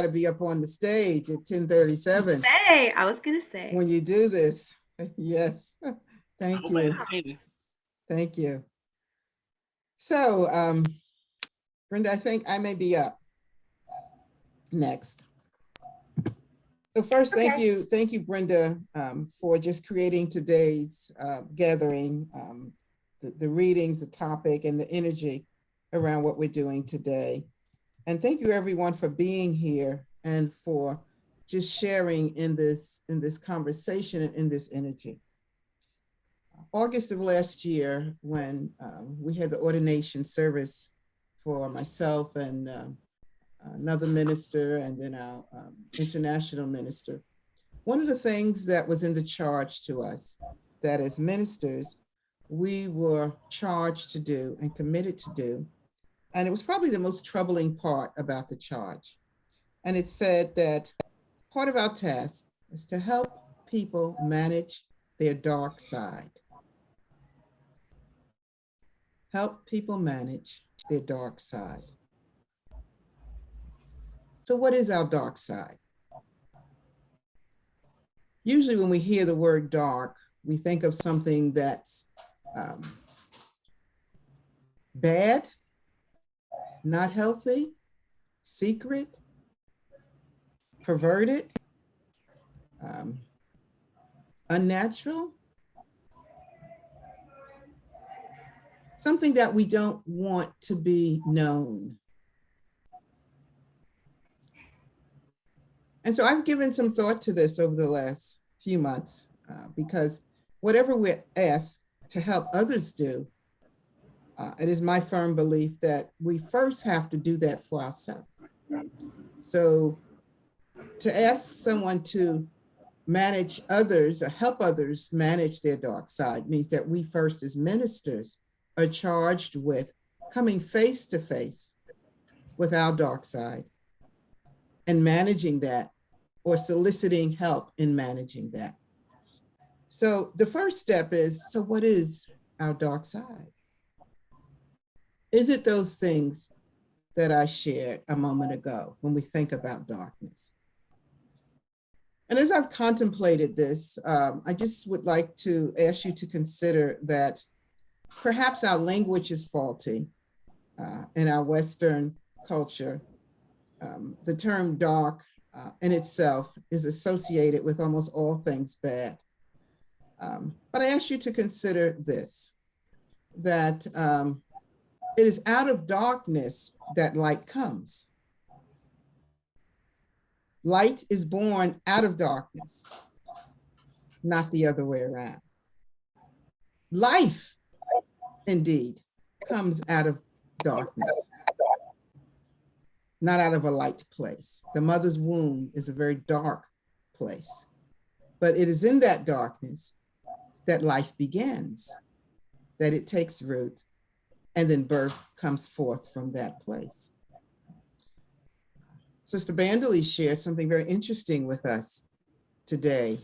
to be up on the stage at 10:37 I was gonna say. when you do this. Yes. I Thank hope I you. entertained. Thank you. So, Brenda, I think I may be up next. So first, Okay. thank you, Brenda, for just creating today's gathering, the readings, the topic, and the energy around what we're doing today. And thank you, everyone, for being here and for just sharing in this conversation and in this energy. August of last year, when we had the ordination service for myself and another minister, and then our international minister, one of the things that was in the charge to us, that as ministers, we were charged to do and committed to do, and it was probably the most troubling part about the charge. And it said that part of our task is to help people manage their dark side. Help people manage their dark side. So, what is our dark side? Usually, when we hear the word dark, we think of something that's um, bad, not healthy, secret, perverted, um, unnatural, something that we don't want to be known. And so I've given some thought to this over the last few months because whatever we're asked to help others do, it is my firm belief that we first have to do that for ourselves. So to ask someone to manage others or help others manage their dark side means that we first, as ministers, are charged with coming face to face with our dark side and managing that, or soliciting help in managing that. So the first step is, so what is our dark side? Is it those things that I shared a moment ago when we think about darkness? And as I've contemplated this, I just would like to ask you to consider that perhaps our language is faulty in our Western culture. The term dark in itself is associated with almost all things bad. But I ask you to consider this, that it is out of darkness that light comes. Light is born out of darkness, not the other way around. Life, indeed, comes out of darkness, not out of a light place. The mother's womb is a very dark place, but it is in that darkness that life begins, that it takes root, and then birth comes forth from that place. Sister Bandely shared something very interesting with us today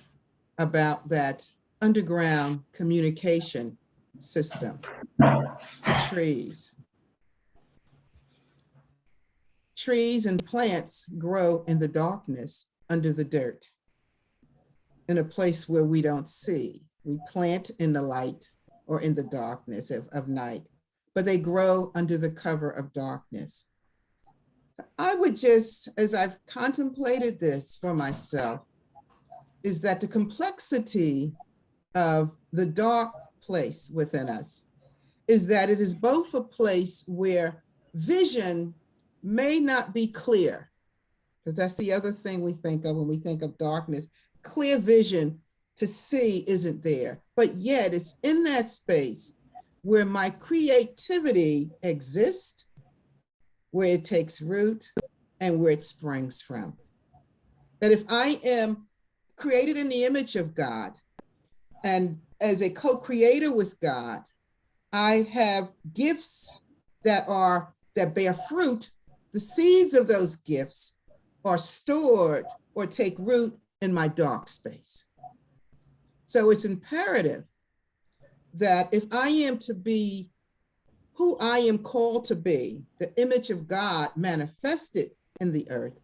about that underground communication system to trees. Trees and plants grow in the darkness under the dirt, in a place where we don't see. We plant in the light or in the darkness of night, but they grow under the cover of darkness. I would just, as I've contemplated this for myself, is that the complexity of the dark place within us is that it is both a place where vision may not be clear, because that's the other thing we think of when we think of darkness. Clear vision to see isn't there, but yet it's in that space where my creativity exists, where it takes root, and where it springs from. That if I am created in the image of God, and as a co-creator with God, I have gifts that bear fruit. The seeds of those gifts are stored or take root in my dark space. So it's imperative that if I am to be who I am called to be, the image of God manifested in the earth,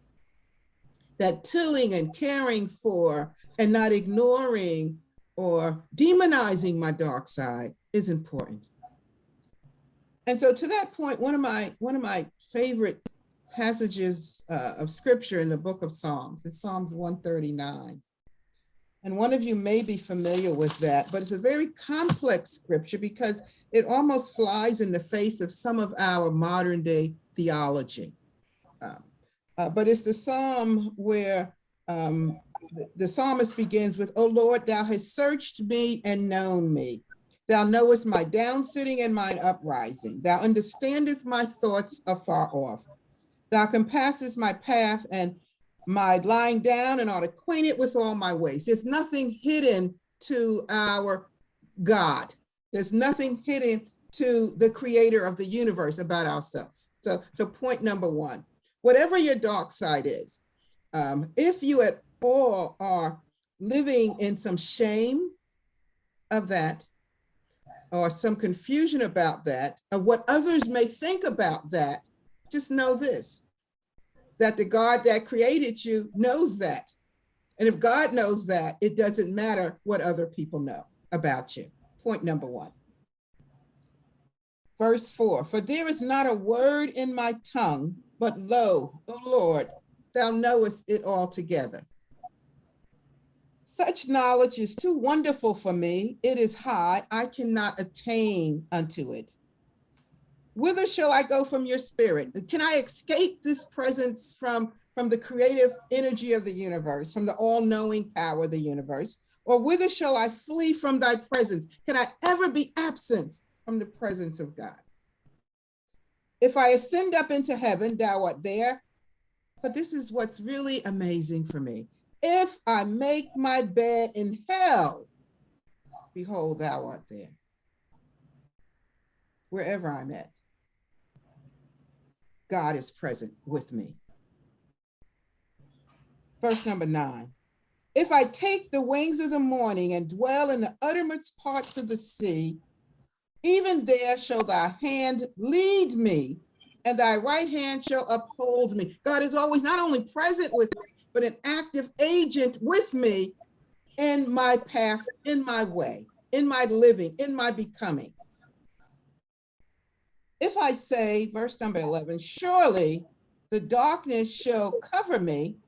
that tilling and caring for and not ignoring or demonizing my dark side is important. And so to that point, one of my favorite passages of scripture in the book of Psalms is Psalms 139. And one of you may be familiar with that, but it's a very complex scripture because it almost flies in the face of some of our modern day theology. But it's the psalm where the psalmist begins with, "O Lord, thou hast searched me and known me. Thou knowest my down sitting and mine uprising. Thou understandest my thoughts afar off. Thou compassest my path and my lying down and art acquainted with all my ways." There's nothing hidden to our God. There's nothing hidden to the creator of the universe about ourselves. So point number one, whatever your dark side is, if you at all are living in some shame of that, or some confusion about that, of what others may think about that, just know this, that the God that created you knows that. And if God knows that, it doesn't matter what other people know about you. Point number one. Verse 4, "For there is not a word in my tongue, but lo, O Lord, thou knowest it altogether. Such knowledge is too wonderful for me. It is high. I cannot attain unto it. Whither shall I go from your spirit? Can I escape this presence from the creative energy of the universe, from the all-knowing power of the universe? Or whither shall I flee from thy presence? Can I ever be absent from the presence of God? If I ascend up into heaven, thou art there." But this is what's really amazing for me. "If I make my bed in hell, behold, thou art there." Wherever I'm at, God is present with me. Verse number 9, "If I take the wings of the morning and dwell in the uttermost parts of the sea, even there shall thy hand lead me, and thy right hand shall uphold me." God is always not only present with me, but an active agent with me in my path, in my way, in my living, in my becoming. "If I say," verse number 11, "surely the darkness shall cover me,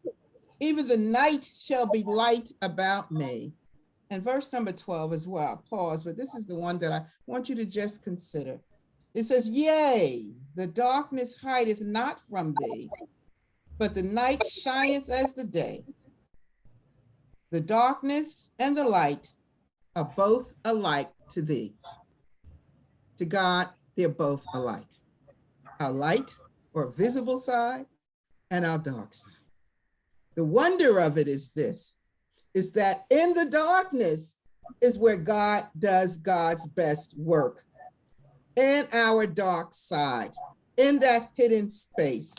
even the night shall be light about me." And verse number 12 as well, pause, but this is the one that I want you to just consider. It says, "Yea, the darkness hideth not from thee, but the night shineth as the day. The darkness and the light are both alike to thee." To God, they're both alike. Our light or visible side and our dark side. The wonder of it is this, is that in the darkness is where God does God's best work. In our dark side, in that hidden space,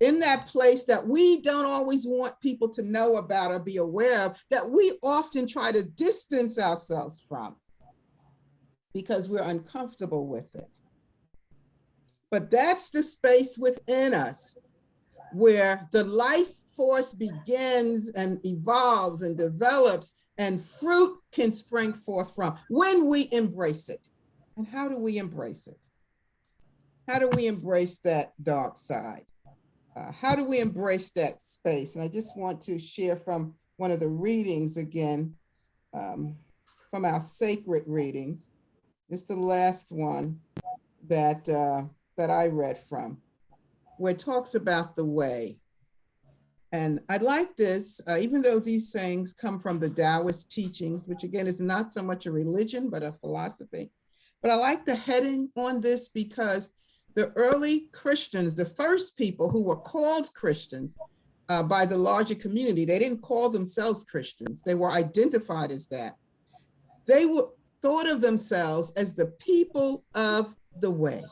in that place that we don't always want people to know about or be aware of, that we often try to distance ourselves from because we're uncomfortable with it. But that's the space within us where the life force begins and evolves and develops, and fruit can spring forth from when we embrace it. And how do we embrace it? How do we embrace that dark side? How do we embrace that space? And I just want to share from one of the readings again, from our sacred readings. It's the last one that I read from, where it talks about the way. And I like this, even though these things come from the Taoist teachings, which again is not so much a religion, but a philosophy. But I like the heading on this because the early Christians, the first people who were called Christians by the larger community, they didn't call themselves Christians. They were identified as that. They were thought of themselves as the people of the way,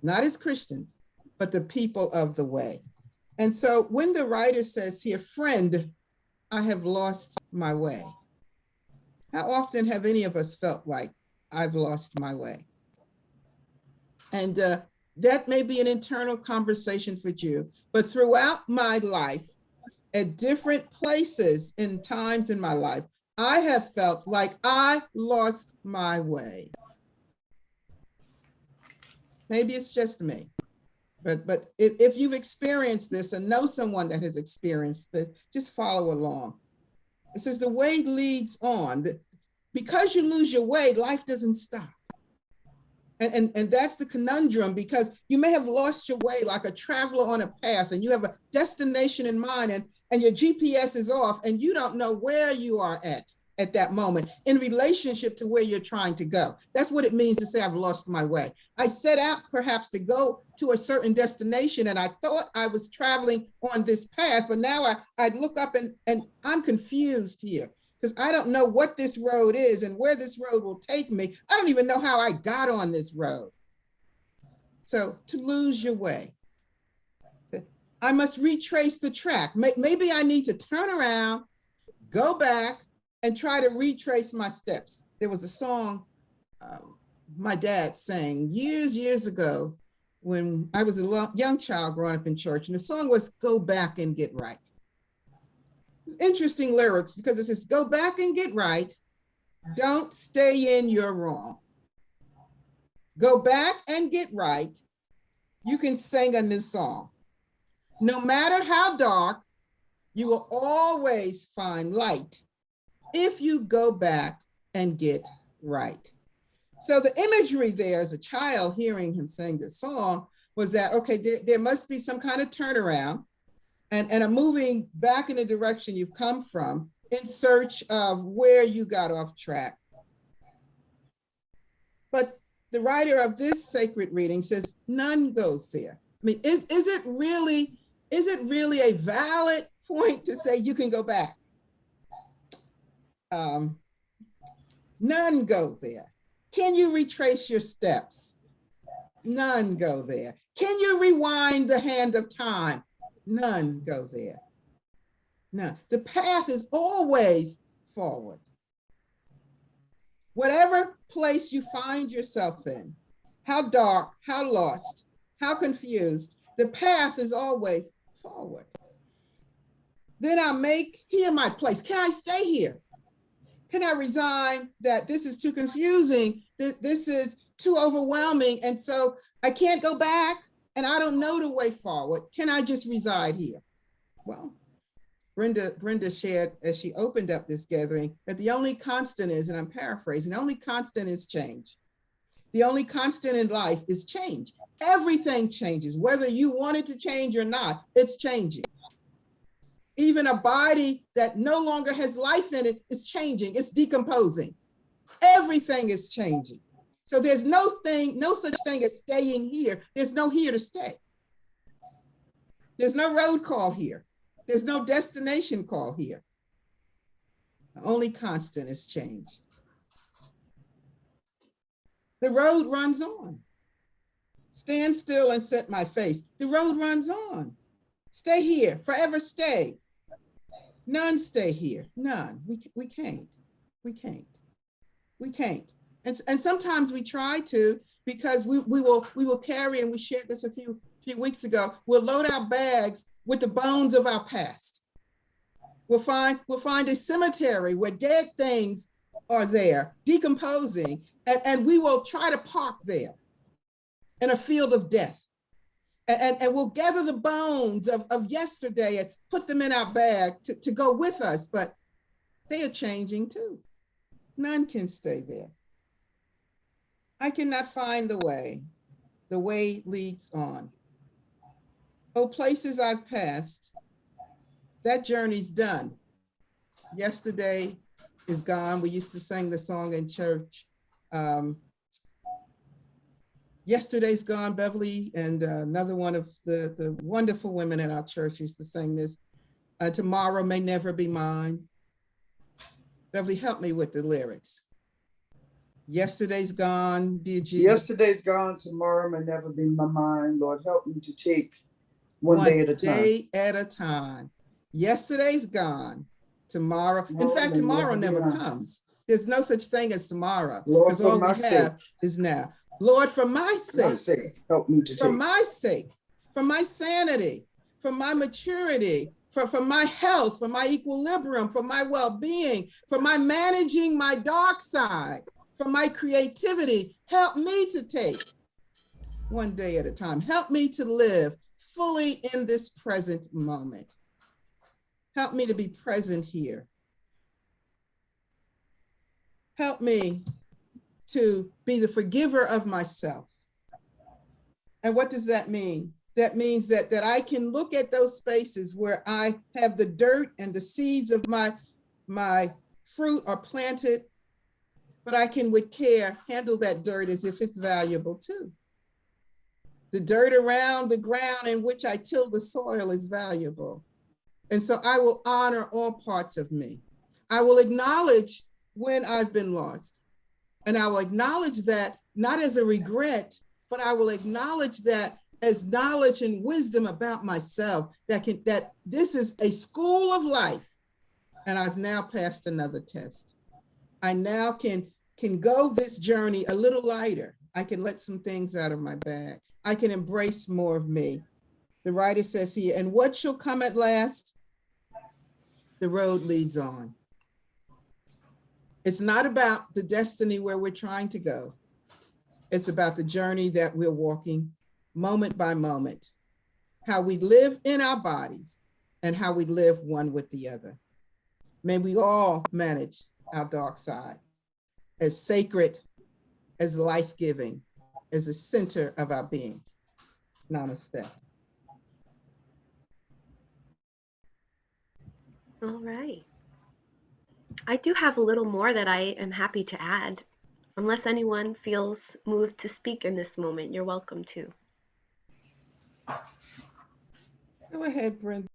not as Christians, but the people of the way. And so when the writer says here, "Friend, I have lost my way," how often have any of us felt like I've lost my way? And that may be an internal conversation for you, but throughout my life, at different places in times in my life, I have felt like I lost my way. Maybe it's just me, but if you've experienced this and know someone that has experienced this, just follow along. It says the way leads on. Because you lose your way, life doesn't stop. And that's the conundrum, because you may have lost your way like a traveler on a path, and you have a destination in mind, and your GPS is off, and you don't know where you are at that moment in relationship to where you're trying to go. That's what it means to say I've lost my way. I set out perhaps to go to a certain destination, and I thought I was traveling on this path, but now I look up and I'm confused here, because I don't know what this road is and where this road will take me. I don't even know how I got on this road. So to lose your way, I must retrace the track. Maybe I need to turn around, go back, and try to retrace my steps. There was a song my dad sang years ago when I was a young child growing up in church, and the song was "Go Back and Get Right." Interesting lyrics, because it says, go back and get right. Don't stay in your wrong. Go back and get right. You can sing a new song. No matter how dark, you will always find light if you go back and get right. So the imagery there as a child hearing him sing this song was that, okay, there must be some kind of turnaround, and a moving back in the direction you've come from in search of where you got off track. But the writer of this sacred reading says none goes there. I mean, is it really a valid point to say you can go back? None go there. Can you retrace your steps? None go there. Can you rewind the hand of time? None go there. None. The path is always forward. Whatever place you find yourself in, how dark, how lost, how confused, the path is always forward. Then I make here my place. Can I stay here? Can I resign that this is too confusing, this is too overwhelming, and so I can't go back, and I don't know the way forward? Can I just reside here? Well, Brenda shared as she opened up this gathering that the only constant is, and I'm paraphrasing, the only constant is change. The only constant in life is change. Everything changes, whether you want it to change or not, it's changing. Even a body that no longer has life in it is changing, it's decomposing. Everything is changing. So there's no such thing as staying here. There's no here to stay. There's no road call here. There's no destination call here. The only constant is change. The road runs on. Stand still and set my face. The road runs on. Stay here, forever stay. None stay here, none. We can't. And sometimes we try to, because we will carry, and we shared this a few weeks ago, we'll load our bags with the bones of our past. We'll find a cemetery where dead things are there, decomposing, and we will try to park there in a field of death. And we'll gather the bones of yesterday and put them in our bag to go with us, but they are changing too. None can stay there. I cannot find the way. The way leads on. Oh, places I've passed, that journey's done. Yesterday is gone. We used to sing the song in church. Yesterday's gone. Beverly and another one of the wonderful women in our church used to sing this. Tomorrow may never be mine. Beverly, help me with the lyrics. Yesterday's gone, dear Jesus. Yesterday's gone, tomorrow may never be my mind. Lord, help me to take one day at a time. Day at a time. Yesterday's gone, tomorrow. In fact, tomorrow never comes. There's no such thing as tomorrow. Lord, because all we have is now. Lord, for my sake, help me to take. For my sake, for my sanity, for my maturity, for my health, for my equilibrium, for my well-being, for my managing my dark side, for my creativity. Help me to take one day at a time. Help me to live fully in this present moment. Help me to be present here. Help me to be the forgiver of myself. And what does that mean? That means that I can look at those spaces where I have the dirt and the seeds of my fruit are planted, but I can with care handle that dirt as if it's valuable too. The dirt around the ground in which I till the soil is valuable. And so I will honor all parts of me. I will acknowledge when I've been lost. And I will acknowledge that not as a regret, but I will acknowledge that as knowledge and wisdom about myself, that this is a school of life. And I've now passed another test. I now can go this journey a little lighter. I can let some things out of my bag. I can embrace more of me. The writer says here, and what shall come at last? The road leads on. It's not about the destiny where we're trying to go. It's about the journey that we're walking moment by moment, how we live in our bodies and how we live one with the other. May we all manage our dark side as sacred, as life-giving, as the center of our being. Namaste. All right. I do have a little more that I am happy to add. Unless anyone feels moved to speak in this moment, you're welcome to. Go ahead, Brenda.